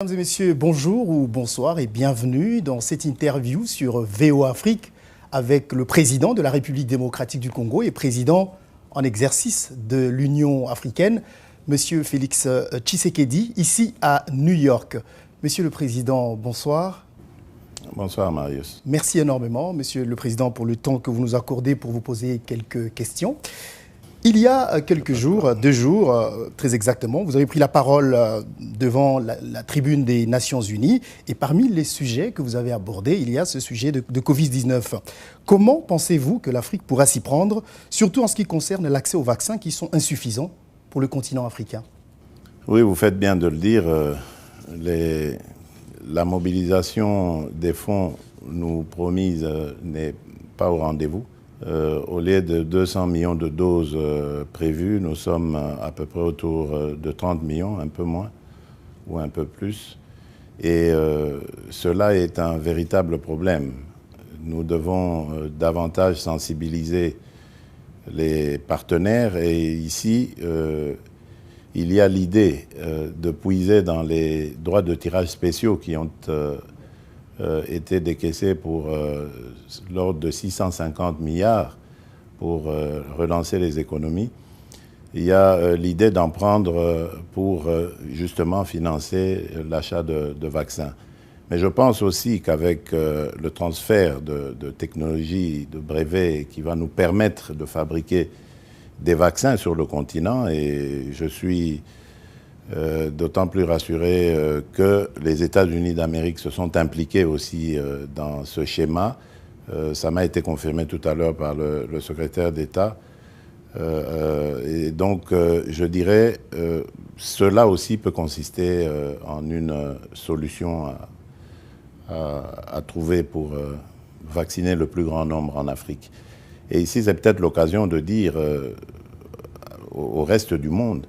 Mesdames et messieurs, bonjour ou bonsoir et bienvenue dans cette interview sur VOA Afrique avec le président de la République démocratique du Congo et président en exercice de l'Union africaine, Monsieur Félix Tshisekedi, ici à New York. Monsieur le Président, bonsoir. Bonsoir Marius. Merci énormément, Monsieur le Président, pour le temps que vous nous accordez pour vous poser quelques questions. Il y a quelques jours, 2 jours très exactement, vous avez pris la parole devant la tribune des Nations Unies et parmi les sujets que vous avez abordés, il y a ce sujet de Covid-19. Comment pensez-vous que l'Afrique pourra s'y prendre, surtout en ce qui concerne l'accès aux vaccins qui sont insuffisants pour le continent africain? Oui, vous faites bien de le dire. La mobilisation des fonds nous promise n'est pas au rendez-vous. Au lieu de 200 millions de doses prévues, nous sommes à peu près autour de 30 millions, un peu moins ou un peu plus. Et cela est un véritable problème. Nous devons davantage sensibiliser les partenaires. Et ici, il y a l'idée de puiser dans les droits de tirage spéciaux qui ont été décaissés pour l'ordre de 650 milliards pour relancer les économies. Il y a l'idée d'en prendre pour justement financer l'achat de vaccins. Mais je pense aussi qu'avec le transfert de technologies, de brevets qui va nous permettre de fabriquer des vaccins sur le continent, et je suis d'autant plus rassuré que les États-Unis d'Amérique se sont impliqués aussi dans ce schéma. Ça m'a été confirmé tout à l'heure par le secrétaire d'État. Et donc, je dirais, cela aussi peut consister en une solution à trouver pour vacciner le plus grand nombre en Afrique. Et ici, c'est peut-être l'occasion de dire au reste du monde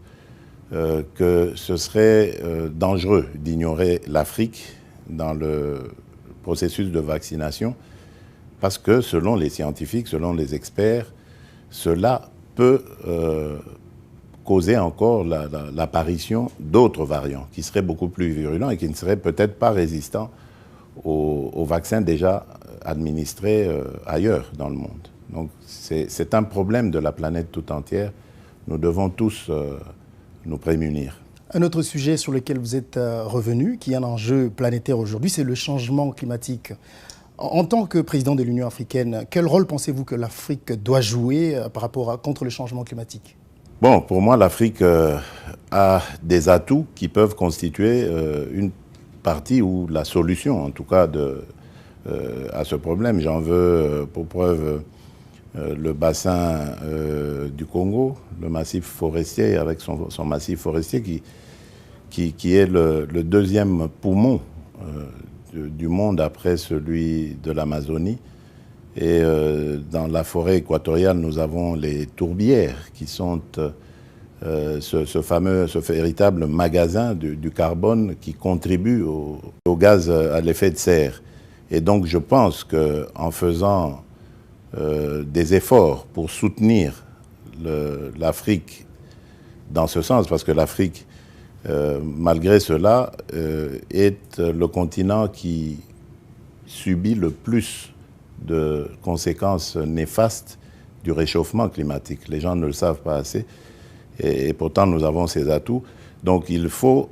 que ce serait dangereux d'ignorer l'Afrique dans le processus de vaccination parce que selon les scientifiques, selon les experts, cela peut causer encore l'apparition d'autres variants qui seraient beaucoup plus virulents et qui ne seraient peut-être pas résistants aux vaccins déjà administrés ailleurs dans le monde. Donc c'est un problème de la planète tout entière. Nous devons tous nous prémunir. Un autre sujet sur lequel vous êtes revenu, qui est un enjeu planétaire aujourd'hui, c'est le changement climatique. En tant que président de l'Union africaine, quel rôle pensez-vous que l'Afrique doit jouer contre le changement climatique? Bon, pour moi, l'Afrique a des atouts qui peuvent constituer une partie ou la solution, en tout cas, à ce problème. J'en veux pour preuve le bassin du Congo, le massif forestier, avec son massif forestier qui est le deuxième poumon du monde après celui de l'Amazonie. Et dans la forêt équatoriale, nous avons les tourbières qui sont ce véritable magasin du carbone qui contribue au gaz à l'effet de serre. Et donc je pense qu'en faisant des efforts pour soutenir l'Afrique dans ce sens, parce que l'Afrique, malgré cela, est le continent qui subit le plus de conséquences néfastes du réchauffement climatique. Les gens ne le savent pas assez, et pourtant nous avons ces atouts. Donc il faut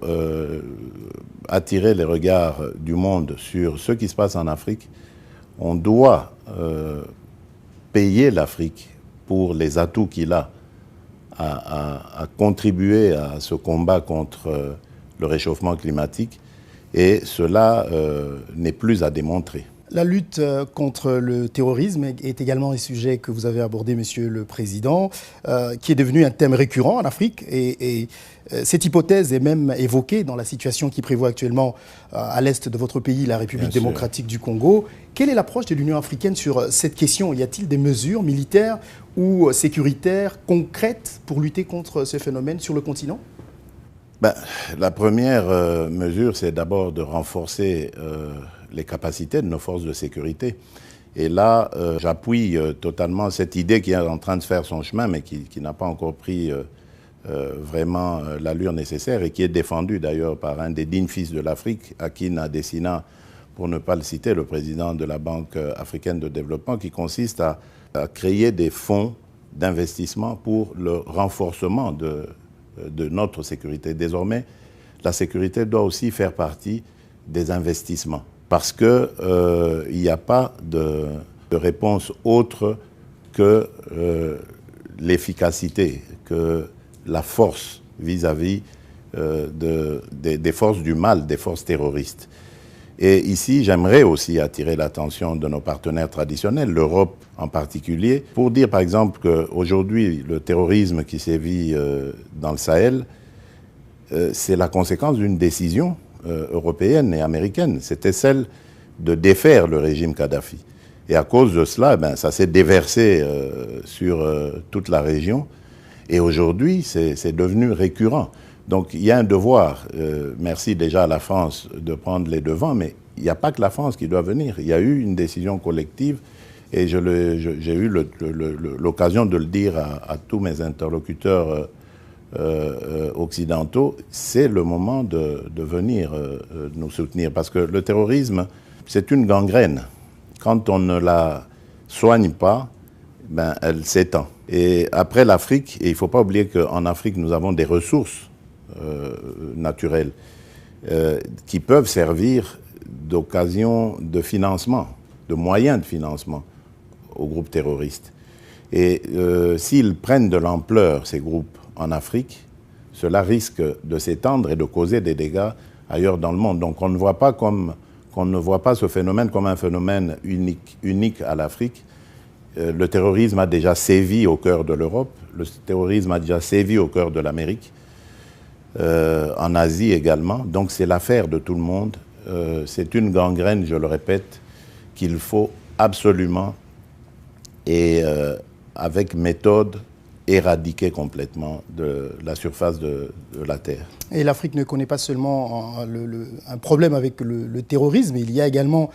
attirer les regards du monde sur ce qui se passe en Afrique. On doit payer l'Afrique pour les atouts qu'il a à contribuer à ce combat contre le réchauffement climatique, et cela n'est plus à démontrer. La lutte contre le terrorisme est également un sujet que vous avez abordé, Monsieur le Président, qui est devenu un thème récurrent en Afrique. Et cette hypothèse est même évoquée dans la situation qui prévaut actuellement à l'est de votre pays, la République démocratique du Congo. Quelle est l'approche de l'Union africaine sur cette question? Y a-t-il des mesures militaires ou sécuritaires concrètes pour lutter contre ce phénomène sur le continent? La première mesure, c'est d'abord de renforcer les capacités de nos forces de sécurité. Et là, j'appuie totalement cette idée qui est en train de faire son chemin, mais qui n'a pas encore pris vraiment l'allure nécessaire et qui est défendu d'ailleurs par un des dignes fils de l'Afrique, Akin Adesina, pour ne pas le citer, le président de la Banque africaine de développement, qui consiste à créer des fonds d'investissement pour le renforcement de notre sécurité. Désormais, la sécurité doit aussi faire partie des investissements parce qu'il n'y a pas de réponse autre que l'efficacité, que la force vis-à-vis des forces du mal, des forces terroristes. Et ici, j'aimerais aussi attirer l'attention de nos partenaires traditionnels, l'Europe en particulier, pour dire par exemple qu'aujourd'hui, le terrorisme qui sévit dans le Sahel, c'est la conséquence d'une décision européenne et américaine. C'était celle de défaire le régime Kadhafi. Et à cause de cela, ça s'est déversé sur toute la région. Et aujourd'hui, c'est devenu récurrent. Donc il y a un devoir, merci déjà à la France de prendre les devants, mais il n'y a pas que la France qui doit venir. Il y a eu une décision collective et j'ai eu l'occasion de le dire à tous mes interlocuteurs occidentaux, c'est le moment de venir nous soutenir. Parce que le terrorisme, c'est une gangrène. Quand on ne la soigne pas, elle s'étend. Et après l'Afrique, et il ne faut pas oublier qu'en Afrique, nous avons des ressources naturelles qui peuvent servir d'occasion de financement, de moyens de financement aux groupes terroristes. Et s'ils prennent de l'ampleur, ces groupes, en Afrique, cela risque de s'étendre et de causer des dégâts ailleurs dans le monde. Donc on ne voit pas ce phénomène comme un phénomène unique à l'Afrique. Le terrorisme a déjà sévi au cœur de l'Europe, le terrorisme a déjà sévi au cœur de l'Amérique, en Asie également. Donc c'est l'affaire de tout le monde. C'est une gangrène, je le répète, qu'il faut absolument et avec méthode éradiquer complètement de la surface de la Terre. Et l'Afrique ne connaît pas seulement un problème avec le terrorisme, il y a également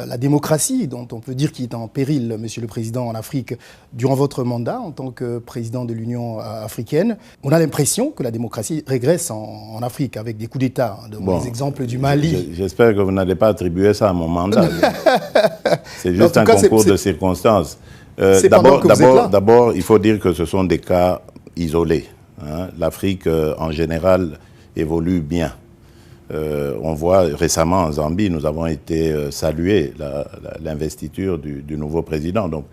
la démocratie, dont on peut dire qu'il est en péril, Monsieur le Président, en Afrique, durant votre mandat en tant que président de l'Union africaine. On a l'impression que la démocratie régresse en Afrique, avec des coups d'État, des exemples du Mali. J'espère que vous n'allez pas attribuer ça à mon mandat. C'est juste un concours de circonstances. D'abord, il faut dire que ce sont des cas isolés. Hein. L'Afrique, en général, évolue bien. On voit récemment en Zambie, nous avons été salués l'investiture du nouveau président. Donc,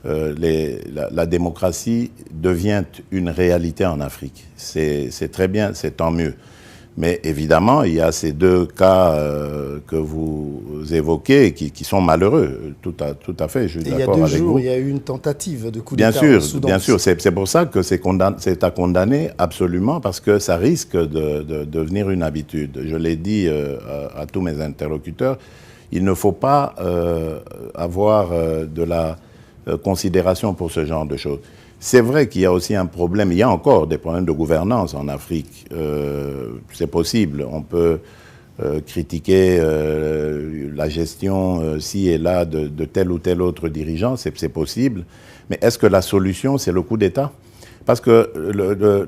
la démocratie devient une réalité en Afrique. C'est très bien, c'est tant mieux. Mais évidemment, il y a ces deux cas que vous évoquez qui sont malheureux, tout à fait, je suis d'accord avec vous. Il y a 2 jours, il y a eu une tentative de coup d'État au Soudan. Bien sûr, c'est pour ça que c'est à condamner absolument, parce que ça risque de devenir une habitude. Je l'ai dit à tous mes interlocuteurs, il ne faut pas avoir de la considération pour ce genre de choses. C'est vrai qu'il y a aussi un problème, il y a encore des problèmes de gouvernance en Afrique. C'est possible, on peut critiquer la gestion ci et là de tel ou tel autre dirigeant, c'est possible. Mais est-ce que la solution, c'est le coup d'État? Parce que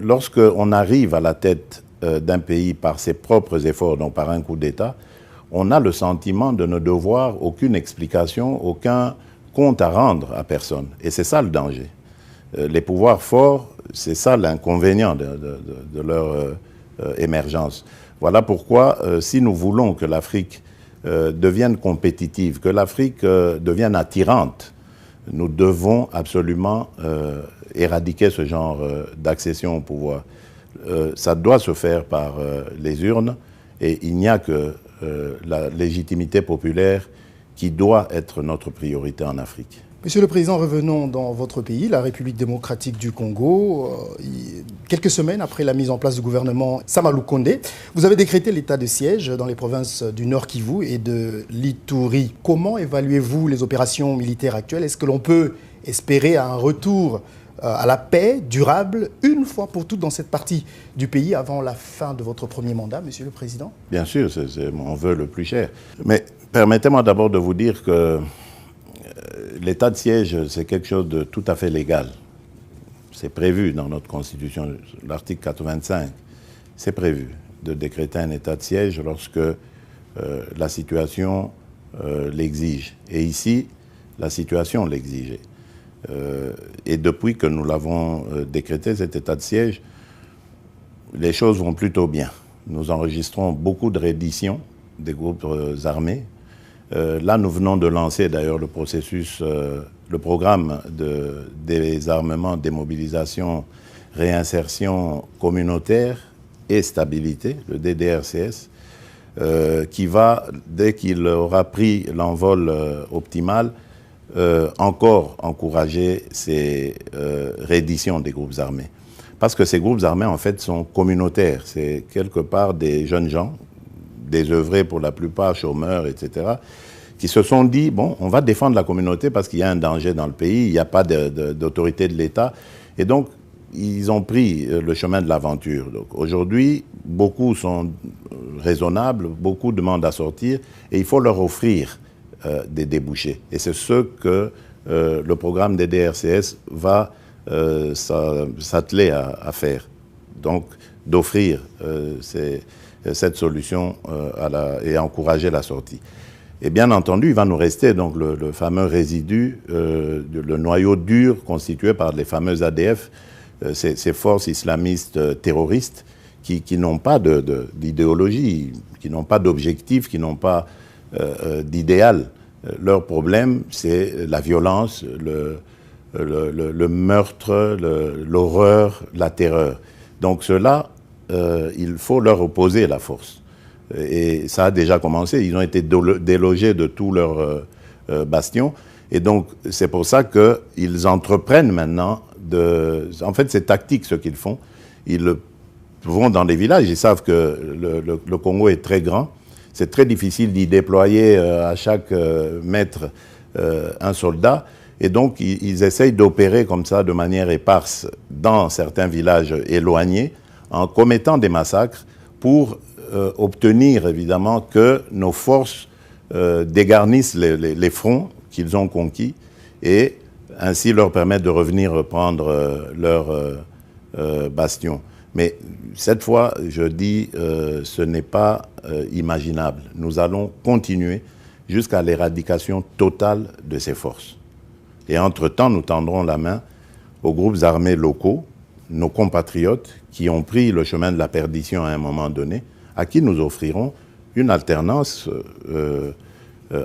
lorsqu'on arrive à la tête d'un pays par ses propres efforts, donc par un coup d'État, on a le sentiment de ne devoir aucune explication, aucun compte à rendre à personne. Et c'est ça le danger. Les pouvoirs forts, c'est ça l'inconvénient de leur émergence. Voilà pourquoi, si nous voulons que l'Afrique devienne compétitive, que l'Afrique devienne attirante, nous devons absolument éradiquer ce genre d'accession au pouvoir. Ça doit se faire par les urnes, et il n'y a que la légitimité populaire qui doit être notre priorité en Afrique. Monsieur le Président, revenons dans votre pays, la République démocratique du Congo. Quelques semaines après la mise en place du gouvernement Sama Lukonde, vous avez décrété l'état de siège dans les provinces du Nord Kivu et de l'Ituri. Comment évaluez-vous les opérations militaires actuelles? Est-ce que l'on peut espérer un retour à la paix durable une fois pour toutes dans cette partie du pays avant la fin de votre premier mandat, Monsieur le Président? Bien sûr, c'est mon vœu le plus cher. Mais permettez-moi d'abord de vous dire que l'état de siège, c'est quelque chose de tout à fait légal. c'est prévu dans notre Constitution, l'article 85, c'est prévu de décréter un état de siège lorsque la situation l'exige. Et ici, la situation l'exigeait. Et depuis que nous l'avons décrété, cet état de siège, les choses vont plutôt bien. Nous enregistrons beaucoup de redditions des groupes armés. Là, nous venons de lancer d'ailleurs le processus, le programme de désarmement, démobilisation, réinsertion communautaire et stabilité, le DDRCS, qui va, dès qu'il aura pris l'envol optimal, encore encourager ces redditions des groupes armés. Parce que ces groupes armés, en fait, sont communautaires. C'est quelque part des jeunes gens, désœuvrés pour la plupart, chômeurs, etc., qui se sont dit, bon, on va défendre la communauté parce qu'il y a un danger dans le pays, il n'y a pas d'autorité de l'État. Et donc, ils ont pris le chemin de l'aventure. Donc aujourd'hui, beaucoup sont raisonnables, beaucoup demandent à sortir, et il faut leur offrir des débouchés. Et c'est ce que le programme des DRCS va s'atteler à faire. Donc, d'offrir cette solution et encourager la sortie. Et bien entendu, il va nous rester donc le fameux résidu, le noyau dur constitué par les fameux ADF, ces forces islamistes terroristes qui n'ont pas d'idéologie, qui n'ont pas d'objectif, qui n'ont pas d'idéal. Leur problème, c'est la violence, le meurtre, l'horreur, la terreur. Donc cela, il faut leur opposer la force. Et ça a déjà commencé. Ils ont été délogés de tous leurs bastions. Et donc, c'est pour ça qu'ils entreprennent maintenant en fait, c'est tactique ce qu'ils font. Ils vont dans des villages. Ils savent que le Congo est très grand. C'est très difficile d'y déployer à chaque mètre un soldat. Et donc, ils essayent d'opérer comme ça de manière éparse dans certains villages éloignés en commettant des massacres pour obtenir évidemment que nos forces dégarnissent les fronts qu'ils ont conquis et ainsi leur permettre de revenir reprendre leur bastion. Mais cette fois, je dis, ce n'est pas imaginable. Nous allons continuer jusqu'à l'éradication totale de ces forces. Et entre-temps, nous tendrons la main aux groupes armés locaux, nos compatriotes qui ont pris le chemin de la perdition à un moment donné, à qui nous offrirons une alternance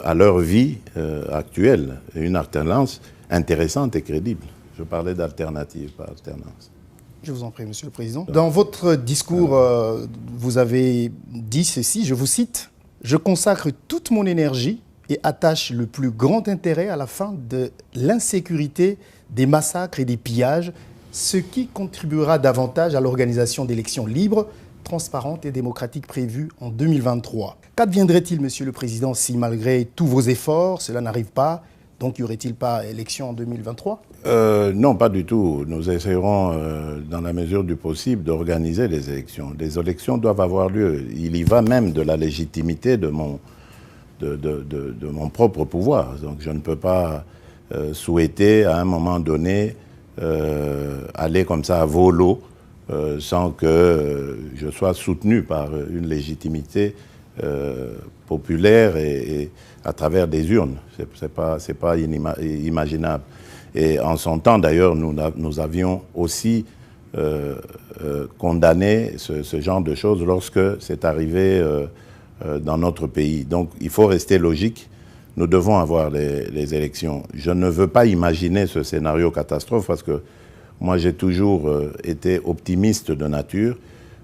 à leur vie actuelle, une alternance intéressante et crédible. Je parlais d'alternative, pas alternance. Je vous en prie, Monsieur le Président. Dans votre discours, vous avez dit ceci, je vous cite, « Je consacre toute mon énergie et attache le plus grand intérêt à la fin de l'insécurité, des massacres et des pillages, ce qui contribuera davantage à l'organisation d'élections libres, transparentes et démocratiques prévues en 2023. » Qu'adviendrait-il, Monsieur le Président, si malgré tous vos efforts, cela n'arrive pas? Donc, y aurait-il pas élection en 2023? Non, pas du tout. Nous essaierons, dans la mesure du possible, d'organiser les élections. Les élections doivent avoir lieu. Il y va même de la légitimité de mon propre pouvoir. Donc, je ne peux pas souhaiter, à un moment donné, aller comme ça à volo, sans que je sois soutenu par une légitimité populaire et à travers des urnes. C'est pas imaginable. Et en son temps, d'ailleurs, nous avions aussi condamné ce genre de choses lorsque c'est arrivé dans notre pays. Donc, il faut rester logique. Nous devons avoir les élections. Je ne veux pas imaginer ce scénario catastrophe parce que moi, j'ai toujours été optimiste de nature.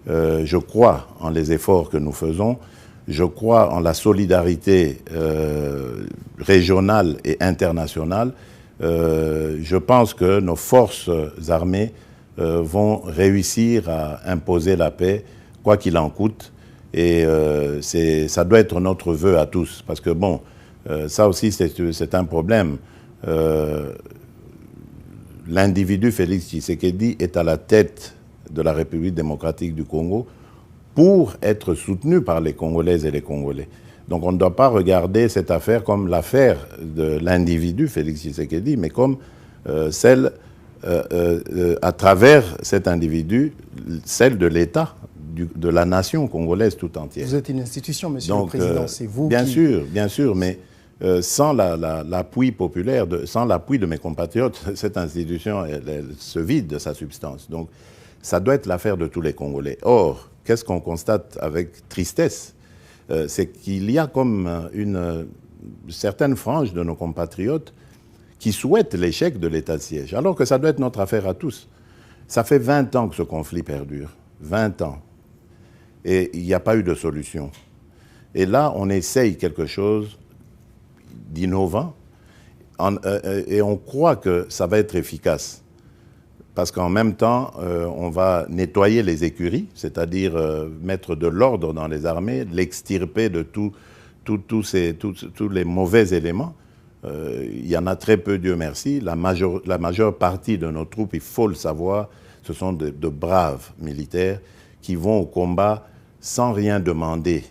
Je crois en les efforts que nous faisons. Je crois en la solidarité régionale et internationale. Je pense que nos forces armées vont réussir à imposer la paix, quoi qu'il en coûte. Et ça doit être notre vœu à tous. Parce que, bon, ça aussi, c'est un problème. L'individu Félix Tshisekedi est à la tête de la République démocratique du Congo pour être soutenu par les Congolaises et les Congolais. Donc on ne doit pas regarder cette affaire comme l'affaire de l'individu Félix Tshisekedi, mais comme celle à travers cet individu, celle de l'État, de la nation congolaise tout entière. Vous êtes une institution, Monsieur le Président, c'est vous bien qui... Bien sûr, mais sans l'appui populaire, sans l'appui de mes compatriotes, cette institution, elle se vide de sa substance. Donc, ça doit être l'affaire de tous les Congolais. Or, qu'est-ce qu'on constate avec tristesse? C'est qu'il y a comme une certaine frange de nos compatriotes qui souhaitent l'échec de l'état de siège, alors que ça doit être notre affaire à tous. Ça fait 20 ans que ce conflit perdure. 20 ans. Et il n'y a pas eu de solution. Et là, on essaye quelque chose d'innovant et on croit que ça va être efficace. Parce qu'en même temps, on va nettoyer les écuries, c'est-à-dire mettre de l'ordre dans les armées, l'extirper de tous les mauvais éléments. Il y en a très peu, Dieu merci. La majeure partie de nos troupes, il faut le savoir, ce sont de braves militaires qui vont au combat sans rien demander.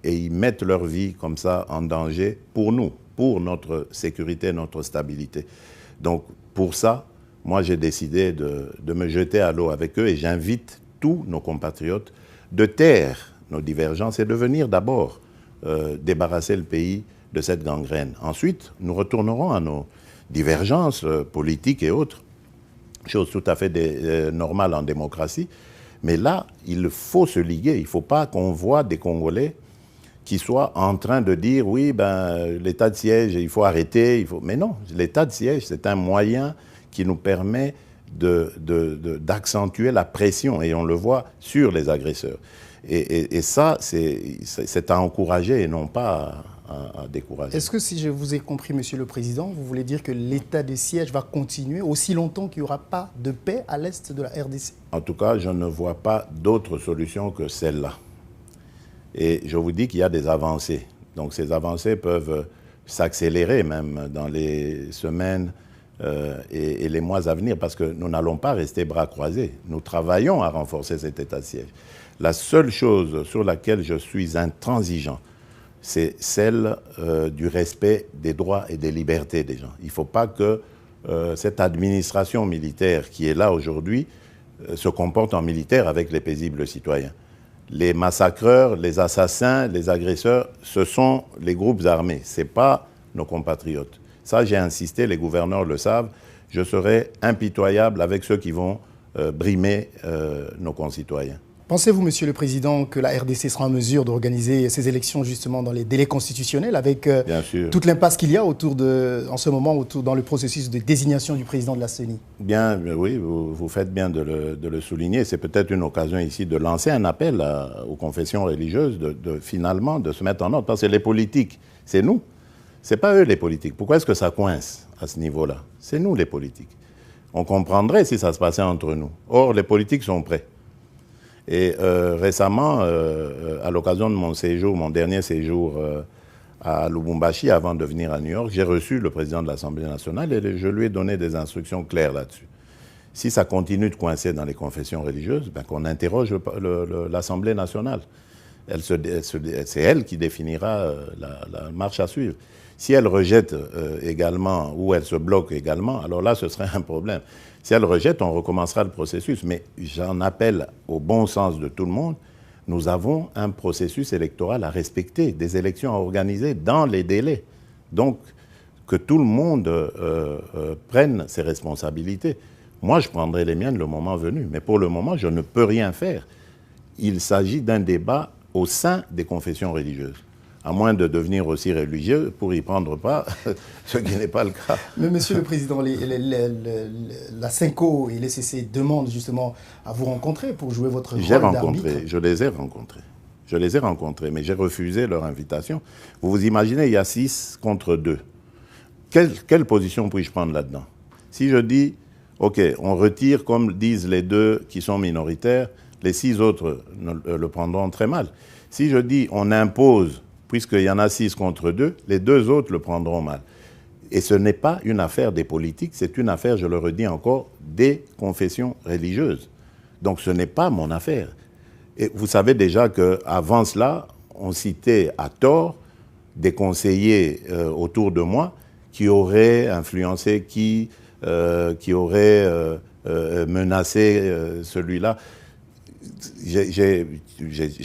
Et ils mettent leur vie comme ça en danger pour nous, pour notre sécurité, notre stabilité. Donc pour ça, moi j'ai décidé de me jeter à l'eau avec eux et j'invite tous nos compatriotes de taire nos divergences et de venir d'abord débarrasser le pays de cette gangrène. Ensuite, nous retournerons à nos divergences politiques et autres, chose tout à fait normale en démocratie. Mais là, il faut se liguer. Il ne faut pas qu'on voit des Congolais qui soient en train de dire « oui, ben, l'état de siège, il faut arrêter ». Mais non, l'état de siège, c'est un moyen qui nous permet d'accentuer la pression, et on le voit, sur les agresseurs. Et ça, c'est à encourager et non pas à décourager. Est-ce que, si je vous ai compris, Monsieur le Président, vous voulez dire que l'état de siège va continuer aussi longtemps qu'il n'y aura pas de paix à l'est de la RDC? En tout cas, je ne vois pas d'autre solution que celle-là. Et je vous dis qu'il y a des avancées. Donc ces avancées peuvent s'accélérer même dans les semaines et les mois à venir, parce que nous n'allons pas rester bras croisés. Nous travaillons à renforcer cet état de siège. La seule chose sur laquelle je suis intransigeant, c'est celle du respect des droits et des libertés des gens. Il ne faut pas que cette administration militaire qui est là aujourd'hui se comporte en militaire avec les paisibles citoyens. Les massacreurs, les assassins, les agresseurs, ce sont les groupes armés, ce n'est pas nos compatriotes. Ça, j'ai insisté, les gouverneurs le savent. Je serai impitoyable avec ceux qui vont brimer nos concitoyens. Pensez-vous, Monsieur le Président, que la RDC sera en mesure d'organiser ces élections justement dans les délais constitutionnels avec toute l'impasse qu'il y a en ce moment dans le processus de désignation du président de la CENI? Bien, oui, vous faites bien de le souligner. C'est peut-être une occasion ici de lancer un appel aux confessions religieuses finalement de se mettre en ordre. Parce que les politiques, c'est nous. Ce n'est pas eux les politiques. Pourquoi est-ce que ça coince à ce niveau-là? C'est nous les politiques. On comprendrait si ça se passait entre nous. Or, les politiques sont prêts. Et récemment, à l'occasion de mon dernier séjour à Lubumbashi, avant de venir à New York, j'ai reçu le président de l'Assemblée nationale et je lui ai donné des instructions claires là-dessus. Si ça continue de coincer dans les confessions religieuses, ben qu'on interroge l'Assemblée nationale. C'est elle qui définira la marche à suivre. Si elle rejette également ou elle se bloque également, alors là, ce serait un problème. Si elle rejette, on recommencera le processus. Mais j'en appelle au bon sens de tout le monde. Nous avons un processus électoral à respecter, des élections à organiser dans les délais. Donc, que tout le monde prenne ses responsabilités. Moi, je prendrai les miennes le moment venu. Mais pour le moment, je ne peux rien faire. Il s'agit d'un débat au sein des confessions religieuses. À moins de devenir aussi religieux pour y prendre part, ce qui n'est pas le cas. Mais Monsieur le Président, la CENCO et l'ECC demandent justement à vous rencontrer pour jouer votre rôle d'arbitre. Je les ai rencontrés. Je les ai rencontrés, mais j'ai refusé leur invitation. Vous vous imaginez, il y a 6 contre 2. Quelle position puis-je prendre là-dedans? Si je dis, OK, on retire, comme disent les 2 qui sont minoritaires, les 6 autres le prendront très mal. Si je dis, on impose, puisqu'il y en a 6 contre 2, les 2 autres le prendront mal. Et ce n'est pas une affaire des politiques, c'est une affaire, je le redis encore, des confessions religieuses. Donc ce n'est pas mon affaire. Et vous savez déjà qu'avant cela, on citait à tort des conseillers autour de moi qui auraient influencé, qui qui aurait menacé celui-là. J'ai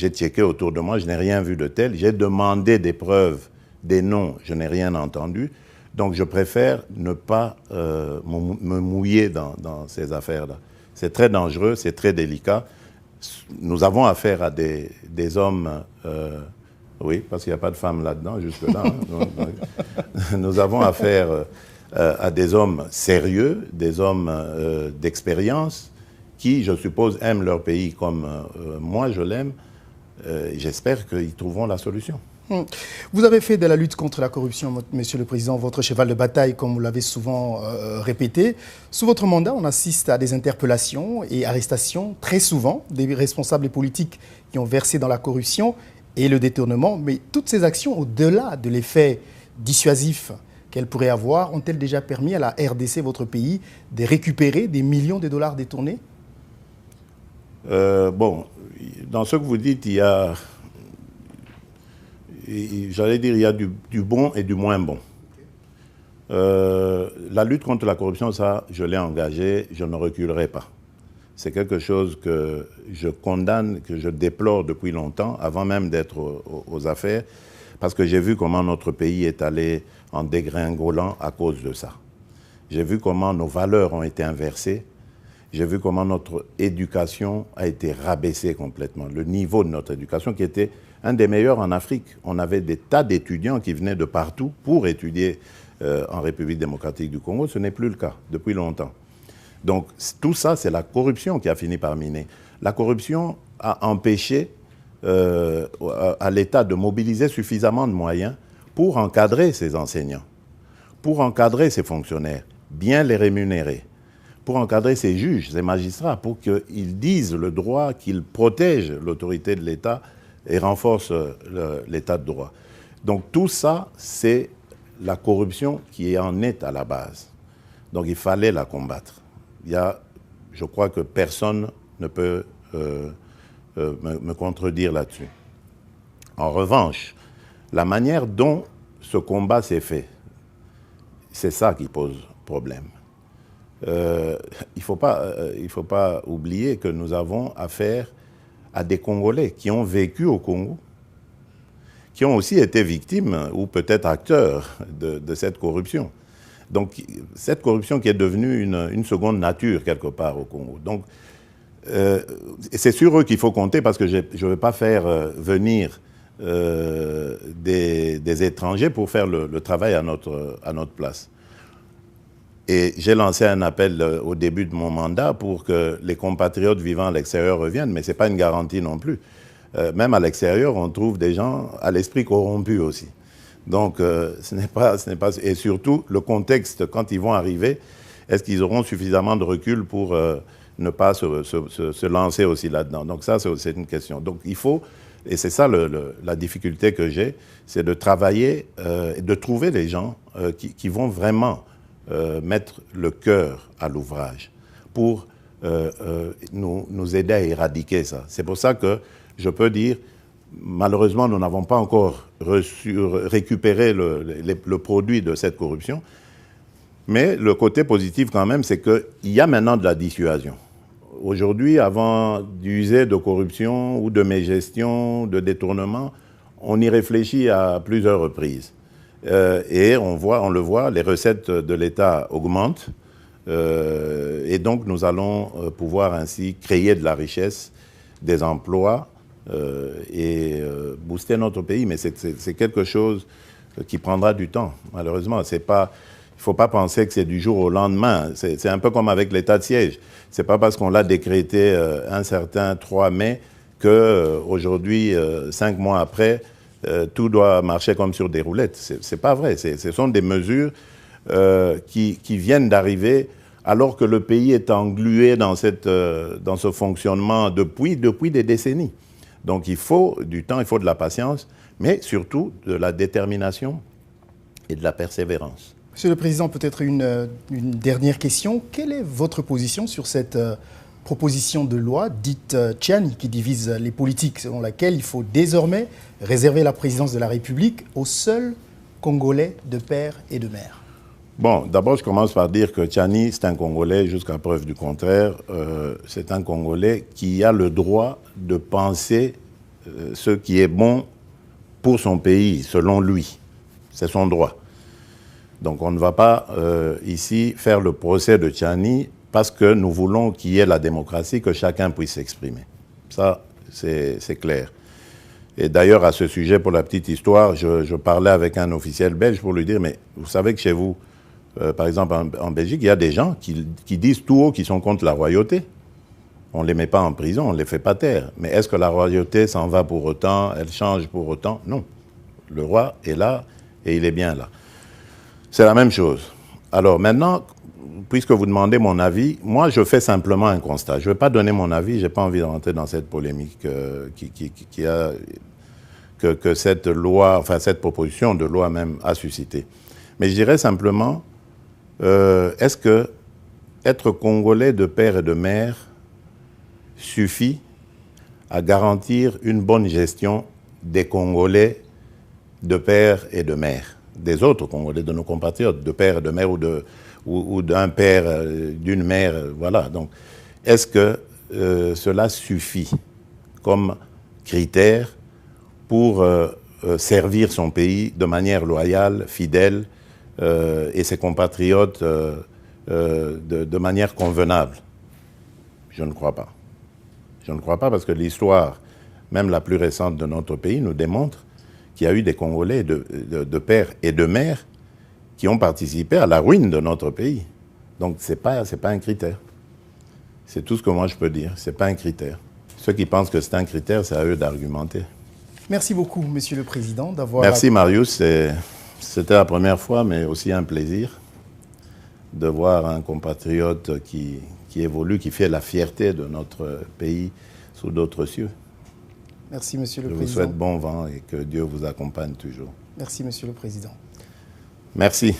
checké autour de moi, je n'ai rien vu de tel. J'ai demandé des preuves, des noms, je n'ai rien entendu. Donc je préfère ne pas me mouiller dans ces affaires-là. C'est très dangereux, c'est très délicat. Nous avons affaire à des hommes, oui, parce qu'il n'y a pas de femmes là-dedans, jusque-là. Hein. Nous avons affaire à des hommes sérieux, des hommes d'expérience, qui, je suppose, aiment leur pays comme moi je l'aime. J'espère qu'ils trouveront la solution. Vous avez fait de la lutte contre la corruption, Monsieur le Président, votre cheval de bataille, comme vous l'avez souvent répété. Sous votre mandat, on assiste à des interpellations et arrestations, très souvent, des responsables politiques qui ont versé dans la corruption et le détournement. Mais toutes ces actions, au-delà de l'effet dissuasif qu'elles pourraient avoir, ont-elles déjà permis à la RDC, votre pays, de récupérer des millions de dollars détournés? Bon, dans ce que vous dites, il y a... J'allais dire, il y a du bon et du moins bon. La lutte contre la corruption, ça, je l'ai engagée, je ne reculerai pas. C'est quelque chose que je condamne, que je déplore depuis longtemps, avant même d'être aux affaires, parce que j'ai vu comment notre pays est allé en dégringolant à cause de ça. J'ai vu comment nos valeurs ont été inversées. J'ai vu comment notre éducation a été rabaissée complètement. Le niveau de notre éducation qui était un des meilleurs en Afrique. On avait des tas d'étudiants qui venaient de partout pour étudier en République démocratique du Congo. Ce n'est plus le cas depuis longtemps. Donc tout ça, c'est la corruption qui a fini par miner. La corruption a empêché à l'État de mobiliser suffisamment de moyens pour encadrer ses enseignants, pour encadrer ses fonctionnaires, bien les rémunérer, pour encadrer ses juges, ses magistrats, pour qu'ils disent le droit, qu'ils protègent l'autorité de l'État et renforcent l'État de droit. Donc tout ça, c'est la corruption qui en est à la base. Donc il fallait la combattre. Je crois que personne ne peut me contredire là-dessus. En revanche, la manière dont ce combat s'est fait, c'est ça qui pose problème. Il ne faut pas oublier que nous avons affaire à des Congolais qui ont vécu au Congo, qui ont aussi été victimes ou peut-être acteurs de cette corruption. Donc cette corruption qui est devenue une seconde nature quelque part au Congo. Donc c'est sur eux qu'il faut compter parce que je ne vais pas faire venir des étrangers pour faire le travail à notre place. Et j'ai lancé un appel au début de mon mandat pour que les compatriotes vivant à l'extérieur reviennent, mais ce n'est pas une garantie non plus. Même à l'extérieur, on trouve des gens à l'esprit corrompu aussi. Donc, ce n'est pas... Et surtout, le contexte, quand ils vont arriver, est-ce qu'ils auront suffisamment de recul pour ne pas se lancer aussi là-dedans? Donc ça, c'est une question. Donc il faut, et c'est ça la difficulté que j'ai, c'est de travailler et de trouver les gens qui vont vraiment mettre le cœur à l'ouvrage pour nous aider à éradiquer ça. C'est pour ça que je peux dire, malheureusement, nous n'avons pas encore récupéré le produit de cette corruption, mais le côté positif quand même, c'est qu'il y a maintenant de la dissuasion. Aujourd'hui, avant d'user de corruption ou de mégestion, de détournement, on y réfléchit à plusieurs reprises. Et on le voit, les recettes de l'État augmentent. Et donc, nous allons pouvoir ainsi créer de la richesse, des emplois et booster notre pays. Mais c'est quelque chose qui prendra du temps, malheureusement. Il ne faut pas penser que c'est du jour au lendemain. C'est un peu comme avec l'état de siège. Ce n'est pas parce qu'on l'a décrété un certain 3 mai qu'aujourd'hui, 5 mois après, tout doit marcher comme sur des roulettes. Ce n'est pas vrai. Ce sont des mesures qui viennent d'arriver alors que le pays est englué dans ce fonctionnement depuis des décennies. Donc il faut du temps, il faut de la patience, mais surtout de la détermination et de la persévérance. Monsieur le Président, peut-être une dernière question. Quelle est votre position sur cette proposition de loi dite Tchiani qui divise les politiques, selon laquelle il faut désormais réserver la présidence de la République aux seuls Congolais de père et de mère? Bon, d'abord, je commence par dire que Tchani, c'est un Congolais, jusqu'à preuve du contraire. C'est un Congolais qui a le droit de penser ce qui est bon pour son pays, selon lui. C'est son droit. Donc on ne va pas ici faire le procès de Tchani parce que nous voulons qu'il y ait la démocratie, que chacun puisse s'exprimer. Ça, c'est clair. Et d'ailleurs, à ce sujet, pour la petite histoire, je parlais avec un officiel belge pour lui dire, mais vous savez que chez vous, par exemple en Belgique, il y a des gens qui disent tout haut qu'ils sont contre la royauté. On ne les met pas en prison, on ne les fait pas taire. Mais est-ce que la royauté s'en va pour autant, elle change pour autant? Non. Le roi est là et il est bien là. C'est la même chose. Alors maintenant, puisque vous demandez mon avis, moi je fais simplement un constat. Je ne vais pas donner mon avis, je n'ai pas envie de rentrer dans cette polémique que cette loi, enfin cette proposition de loi même a suscité. Mais je dirais simplement, est-ce que être Congolais de père et de mère suffit à garantir une bonne gestion des Congolais de père et de mère, des autres Congolais, de nos compatriotes, de père et de mère ou d'un père, d'une mère, voilà. Donc, est-ce que cela suffit comme critère pour servir son pays de manière loyale, fidèle, et ses compatriotes de manière convenable? Je ne crois pas. Je ne crois pas parce que l'histoire, même la plus récente de notre pays, nous démontre qu'il y a eu des Congolais de père et de mère qui ont participé à la ruine de notre pays. Donc c'est pas un critère. C'est tout ce que moi je peux dire. C'est pas un critère. Ceux qui pensent que c'est un critère, c'est à eux d'argumenter. Merci beaucoup, Monsieur le Président, d'avoir... Merci Marius. C'était la première fois, mais aussi un plaisir de voir un compatriote qui évolue, qui fait la fierté de notre pays sous d'autres cieux. Merci, Monsieur le Président. Je vous souhaite bon vent et que Dieu vous accompagne toujours. Merci, Monsieur le Président. Merci.